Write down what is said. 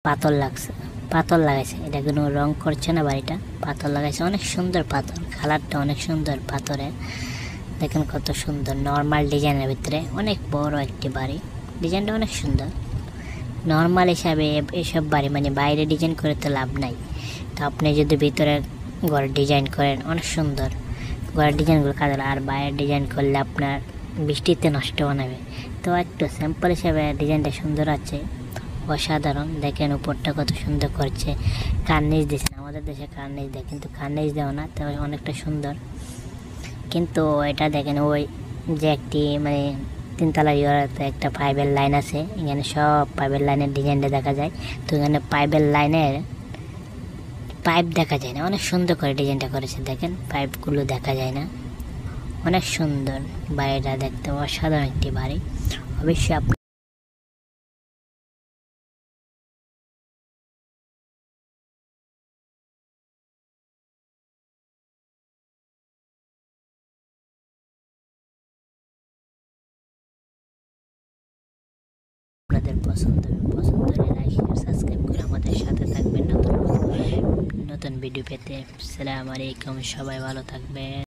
পাথর লাগছে, পাথর লাগাইছে, এটা কোনো রং করছে না, বাড়িটা পাথর লাগাইছে, অনেক সুন্দর পাথর, কালারটা অনেক সুন্দর পাথরে। দেখেন কত সুন্দর নর্মাল ডিজাইনের ভিতরে অনেক বড় একটি বাড়ি, ডিজাইনটা অনেক সুন্দর। নর্মাল হিসাবে এসব বাড়ি মানে বাইরে ডিজাইন করে তো লাভ নাই, তো আপনি যদি ভিতরে ঘর ডিজাইন করেন অনেক সুন্দর, ঘরের ডিজাইনগুলো কাজে আর বাইরের ডিজাইন করলে আপনার বৃষ্টিতে নষ্ট বানাবে। তো একটু স্যাম্পল হিসাবে ডিজাইনটা সুন্দর আছে, অসাধারণ। দেখেন উপরটা কত সুন্দর করছে, কার্নিশ দিয়েছেন, আমাদের দেশে কার্নিশ দেয় কিন্তু কার্নিশ দেওয়া না, তো অনেকটা সুন্দর। কিন্তু এটা দেখেন ওই যে একটি মানে তিনতলা ইয়েতে একটা পাইপের লাইন আছে, এখানে সব পাইপের লাইনের ডিজাইনটা দেখা যায়। তো এখানে পাইপের লাইনের পাইপ দেখা যায় না, অনেক সুন্দর করে ডিজাইনটা করেছে। দেখেন পাইপগুলো দেখা যায় না, অনেক সুন্দর বাড়িটা দেখতে, অসাধারণ একটি বাড়ি। অবশ্যই আপনাদের পছন্দ হলে লাইক শেয়ার সাবস্ক্রাইব করে আমাদের সাথে থাকবেন নতুন নতুন ভিডিও পেতে। আসসালামু আলাইকুম, সবাই ভালো থাকবেন।